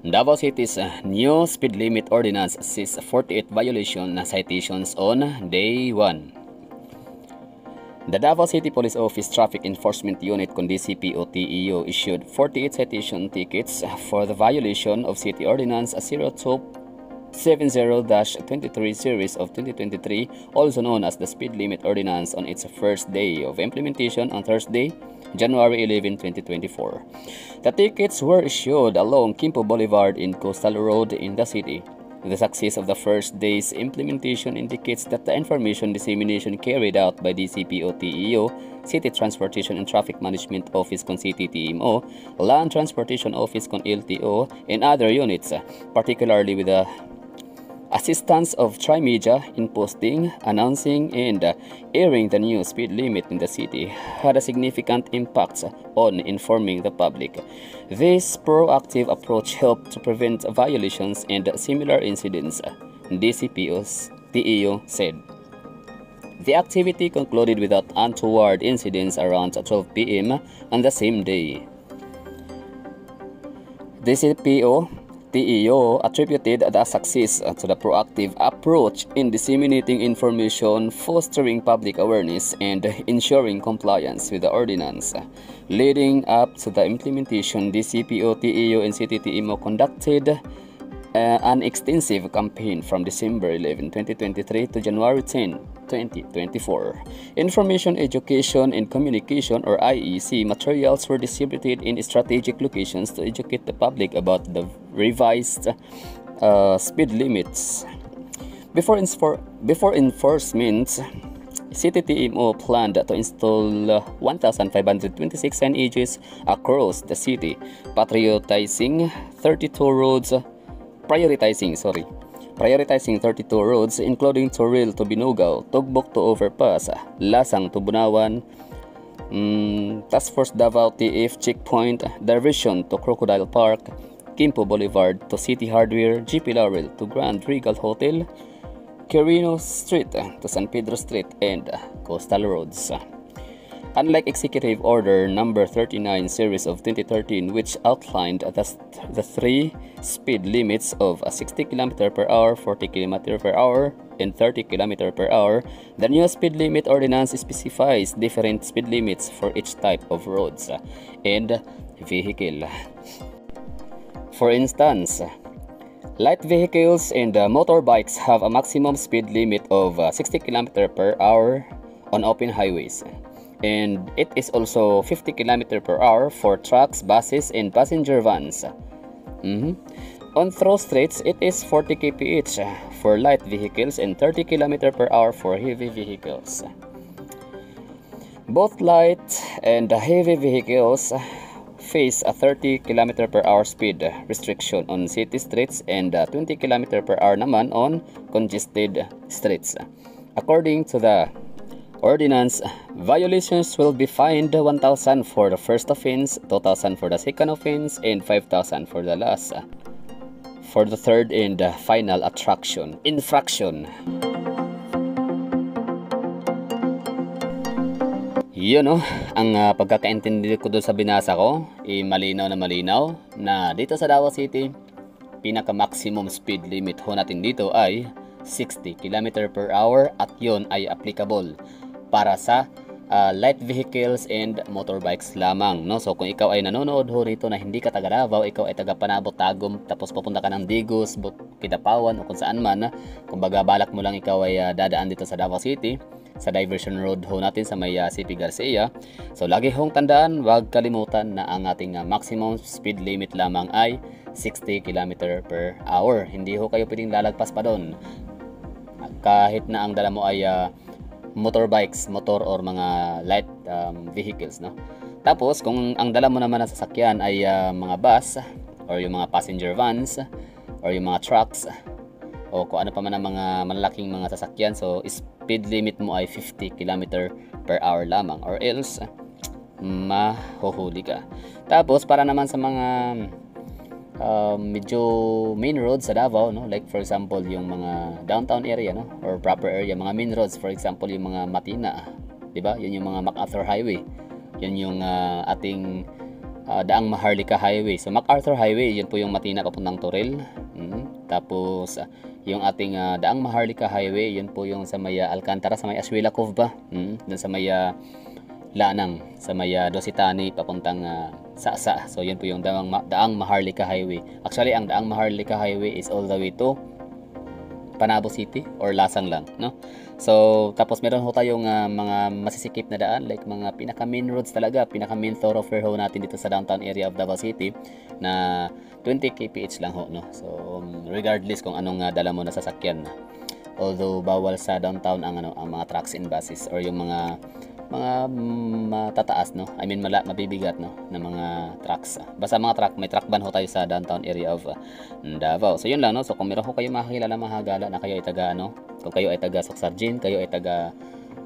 Davao City's new speed limit ordinance sees 48 violation citations on day 1. The Davao City Police Office Traffic Enforcement Unit DCPO-TEU issued 48 citation tickets for the violation of City Ordinance 0270-23 series of 2023, also known as the Speed Limit Ordinance, on its first day of implementation on Thursday, January 11, 2024. The tickets were issued along Quimpo Boulevard in Coastal Road in the city. The success of the first day's implementation indicates that the information dissemination carried out by DCPO-TEU, City Transportation and Traffic Management Office con CTTMO, Land Transportation Office con LTO, and other units, particularly with the assistance of Trimedia in posting, announcing, and airing the new speed limit in the city, had a significant impact on informing the public. This proactive approach helped to prevent violations and similar incidents, DCPO-TEU said. The activity concluded without untoward incidents around 12 p.m. on the same day. DCPO-TEU attributed the success to the proactive approach in disseminating information, fostering public awareness, and ensuring compliance with the ordinance. Leading up to the implementation, DCPO-TEU and CTTMO conducted an extensive campaign from December 11, 2023 to January 10, 2024. Information, education, and communication, or IEC, materials were distributed in strategic locations to educate the public about the revised speed limits. Before enforcement, CTTMO planned to install 1,526 signages across the city, prioritizing 32 roads, including Toril to Binugaw, Tugbok to Overpass, Lasang to Bunawan, Task Force Davao TF Checkpoint, Diversion to Crocodile Park, Quimpo Boulevard to City Hardware, GP Laurel to Grand Regal Hotel, Quirino Street to San Pedro Street, and Coastal Roads. Unlike Executive Order Number 39 Series of 2013, which outlined the three speed limits of 60 km per hour, 40 km per hour, and 30 km per hour, the new speed limit ordinance specifies different speed limits for each type of roads and vehicle. For instance, light vehicles and motorbikes have a maximum speed limit of 60 km per hour on open highways, and it is also 50 km per hour for trucks, buses, and passenger vans. On through streets, it is 40 kph for light vehicles and 30 km per hour for heavy vehicles. Both light and heavy vehicles face a 30 km per hour speed restriction on city streets and 20 km per hour naman on congested streets. According to the ordinance, violations will be fined 1,000 for the first offense, 2,000 for the second offense, and 5,000 for the last, for the third and final infraction. Yun, no? Ang pagkakaintindi ko doon sa binasa ko, malinaw na dito sa Davao City, pinaka-maximum speed limit ho natin dito ay 60 km per hour, at yun ay applicable para sa light vehicles and motorbikes lamang, no? So kung ikaw ay nanonood ho rito na hindi ka taga Davao, ikaw ay taga Panabot, Tagum, tapos papunta ka ng Digos, Kidapawan, o kung saan man, kumbaga balak mo lang ikaw ay dadaan dito sa Davao City, sa diversion road ho natin sa may CP Garcia. So lagi hong tandaan, huwag kalimutan na ang ating maximum speed limit lamang ay 60 km per hour. Hindi ho kayo pwedeng lalagpas pa doon kahit na ang dala mo ay motorbikes, motor or mga light vehicles, no? Tapos kung ang dala mo naman na sasakyan ay mga bus or yung mga passenger vans or yung mga trucks o kung ano pa man ang mga malalaking mga sasakyan, so speed limit mo ay 50 km per hour lamang, or else mahuhuli ka. Tapos para naman sa mga medyo main roads sa Davao, no? Like for example yung mga downtown area, no? Or proper area, mga main roads, for example yung mga Matina, 'di ba? Yun yung mga MacArthur Highway. Yun yung ating Daang Maharlika Highway. So MacArthur Highway, yun po yung Matina papuntang Toril. Tapos yung ating Daang Maharlika Highway, yun po yung sa may Alcantara, sa may Aswila Cove ba? Dun sa may Lanang, sa may Dositani papuntang Sasa. So yun po yung Daang Maharlika Highway. Actually, ang Daang Maharlika Highway is all the way to Panabo City or Lasang lang, no? So, tapos meron ho tayong mga masisikip na daan, like mga pinaka main roads talaga, pinaka main thoroughfare ho natin dito sa downtown area of Davao City na 20 kph lang ho, no? So, regardless kung anong dala mo na sasakyan. Although bawal sa downtown ang mga trucks and buses or yung mga matataas, no? I mean mabibigat, no, na mga trucks. Basta mga truck, may truck ban ho tayo sa downtown area of Davao. So yun lang, no. So kung meron ho kayo makakilala mahagala na kayo ay taga kung kayo ay taga Socsargin, kayo ay taga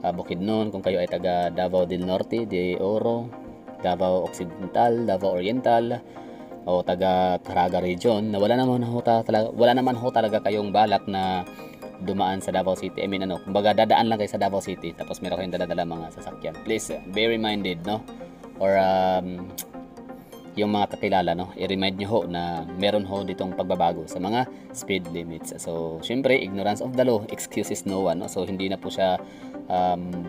Bukidnon, kung kayo ay taga Davao del Norte, de Oro, Davao Occidental, Davao Oriental, o taga Caraga region, na wala naman ho talaga kayong balak na dumaan sa Davao City. I mean kumbaga dadaan lang kayo sa Davao City tapos meron kayong dala-dala mga sasakyan. Please be reminded, no? Or yung mga kakilala, no? I-remind nyo ho na meron ho ditong pagbabago sa mga speed limits. So, syempre, ignorance of the law excuses no one, no? So, hindi na po siya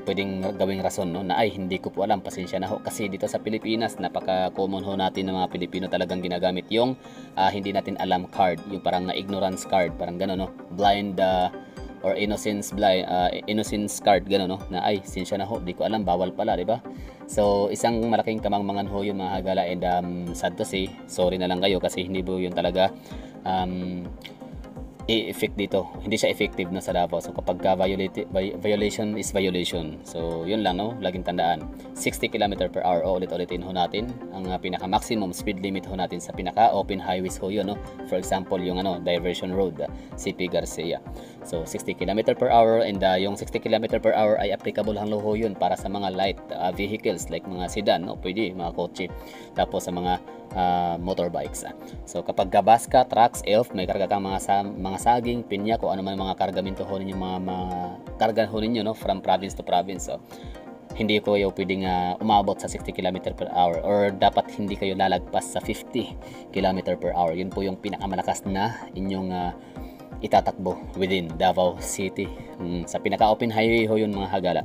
pwedeng gawing rason, no? Na ay, hindi ko po alam, pasensya na ho. Kasi dito sa Pilipinas, napaka-common ho natin ng mga Pilipino talagang ginagamit yung hindi natin alam card, yung parang ignorance card, parang gano'n, no? Blind or innocence card, gano'n, no? Na ay, pasensya na ho, di ko alam, bawal pala, di ba? So, isang malaking kamangmangan ho yun, mga hagala, and sad to say, sorry na lang kayo kasi hindi po yun talaga i-effect dito. Hindi siya effective na sa Davao. So kapag violation is violation. So yun lang, no? Laging tandaan. 60 km per hour o ulit-ulitin ho natin. Ang pinaka maximum speed limit ho natin sa pinaka open highways ho yun, no? For example, yung diversion road, CP Garcia. So 60 km per hour, and yung 60 km per hour ay applicable lang ho yun para sa mga light vehicles like mga sedan, no? Pwede, mga kotse. Tapos sa mga motorbikes. So kapag bus ka, trucks, elf, may karga kang mga saging, pinya, kung ano man mga kargamento ho ninyo, mga karga ho ninyo, no, from province to province. So hindi ko kayo pwedeng umabot sa 60 km per hour, or dapat hindi kayo lalagpas sa 50 km per hour. Yun po yung pinakamalakas na inyong itatakbo within Davao City. Sa pinaka open highway ho yun, mga hagala.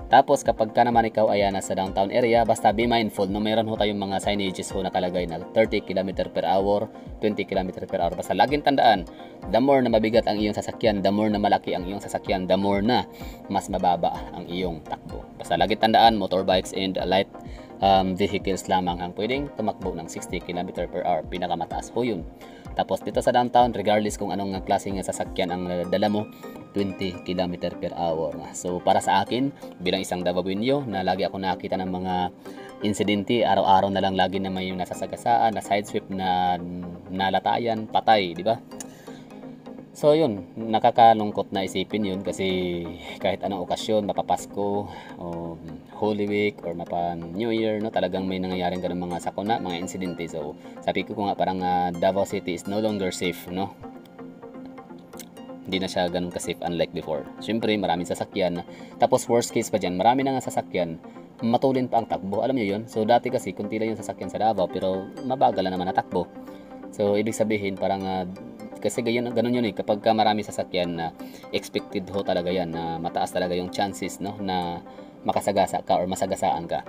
Tapos kapag ka naman ikaw ay nasa downtown area, basta be mindful, no, meron ho tayong mga signages ho nakalagay na 30 km per hour, 20 km per hour. Basta laging tandaan, the more na mabigat ang iyong sasakyan, the more na malaki ang iyong sasakyan, the more na mas mababa ang iyong takbo. Basta laging tandaan, motorbikes and light vehicles lamang ang pwedeng tumakbo ng 60 km per hour. Pinakamataas ho yun. Tapos dito sa downtown, regardless kung anong klaseng sasakyan ang dala mo, 20 km per hour. So para sa akin, bilang isang Davaoenyo na lagi ako nakakita ng mga insidente, araw-araw na lang lagi na may nasasagasaan, na side sweep, na nalatayan, patay, di ba? So yun, nakakalungkot na isipin yun kasi kahit anong okasyon, mapapasko o Holy Week or New Year, no, talagang may nangyayaring ganun mga sakuna, mga insidente. So sabi ko nga, parang Davao City is no longer safe, no? Hindi na siya ganun ka-safe unlike before. Siyempre, maraming sasakyan. Tapos worst case pa dyan, marami na nga sasakyan, matulin pa ang takbo. Alam nyo yun? So dati kasi, kunti lang yung sasakyan sa Davao, pero mabagal na naman na takbo. So ibig sabihin, parang kasi ganun yun eh, kapag marami sasakyan, expected ho talaga yan, na mataas talaga yung chances, no, na makasagasa ka or masagasaan ka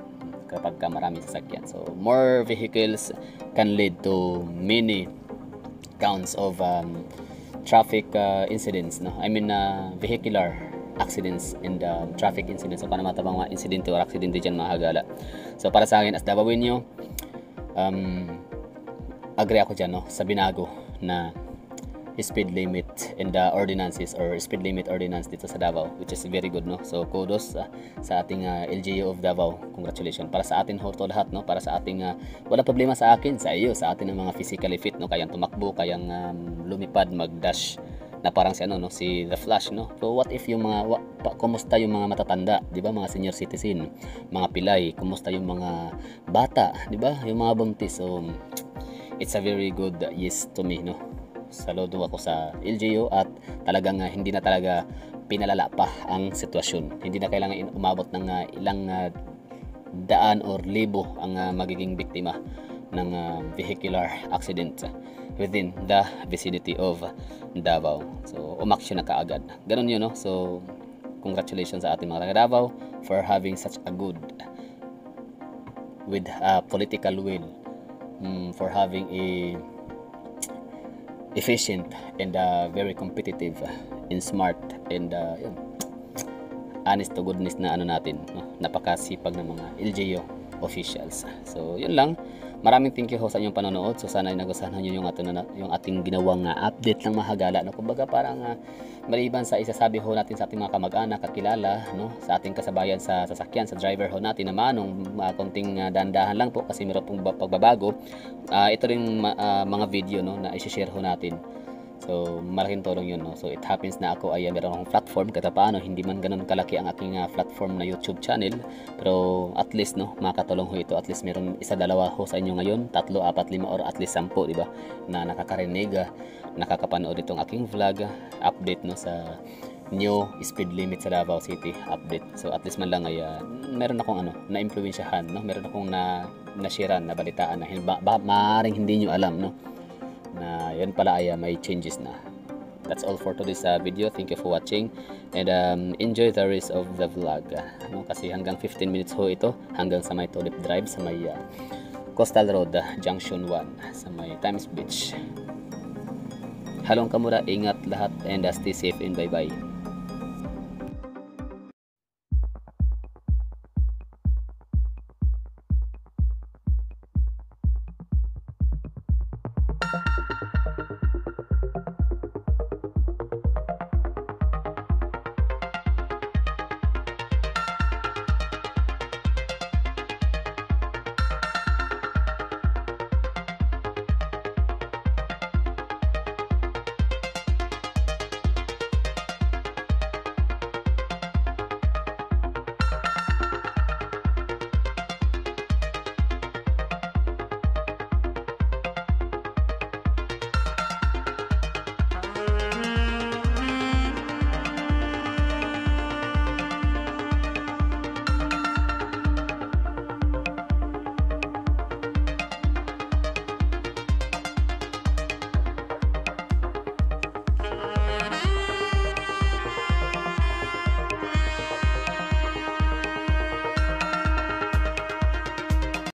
kapag marami sasakyan. So more vehicles can lead to many counts of traffic incidents, no? I mean vehicular accidents and traffic incidents. So paano matabang mga insidente or aksidente dyan, mga hagala. So para sa akin as Davaoenyo, agree ako dyan, no, sa binago na speed limit and ordinances or speed limit ordinance dito sa Davao, which is very good, no? So kudos sa ating LGU of Davao. Congratulations para sa atin ho to lahat, no? Para sa ating wala problema sa akin, sa iyo, sa atin ng mga physically fit, no? Kayang tumakbo, kayang lumipad, mag-dash na parang si no, si The Flash, no? So what if yung kumusta yung mga matatanda, 'di ba? Mga senior citizen, mga pilay, kumusta yung mga bata, 'di ba? Yung mga buntis. So it's a very good yes to me, no? Saludo ako sa LGU at talagang hindi na talaga pinalala pa ang sitwasyon. Hindi na kailangan umabot ng ilang daan or libo ang magiging biktima ng vehicular accident within the vicinity of Davao. So umaksyon na kaagad. Ganun yun, no? So congratulations sa ating mga taga Davao for having such a good with political will, for having a efficient and very competitive and smart and yun, honest to goodness na ano natin, no? Napakasipag ng mga LGU officials. So yun lang. Maraming thank you ho sa inyong panonood. So sana ay nagustuhan niyo yung ating ginawang update ng mahagala, no? Kumbaga parang maliban sa isasabi ho natin sa ating mga kamag-anak, kakilala, no? Sa ating kasabayan sa sasakyan, sa driver ho natin na manong konting dandahan lang po kasi meron pong pagbabago. Ito ring mga video, no, na i-share ho natin. So malaking tulong yun, no? So it happens na ako ay meron akong platform kahit paano, hindi man ganun kalaki ang aking platform na YouTube channel, pero at least, no, makakatulong ho ito. At least meron isa dalawa ho sa inyo ngayon, 3, 4, 5 or at least 10, di ba, na nakakarinig, nakakapanood itong aking vlog update, no, sa new speed limit sa Davao City update. So at least man lang ay meron akong na-impluwensyahan, no, meron akong na-sharean, na balitaan na maaaring hindi nyo alam, no, na yan pala ay may changes na. That's all for today's video. Thank you for watching and enjoy the rest of the vlog, no? Kasi hanggang 15 minutes ho ito, hanggang sa may Tulip Drive, sa may Coastal Road, Junction 1, sa may Times Beach. Halong kamura, ingat lahat and stay safe and bye bye.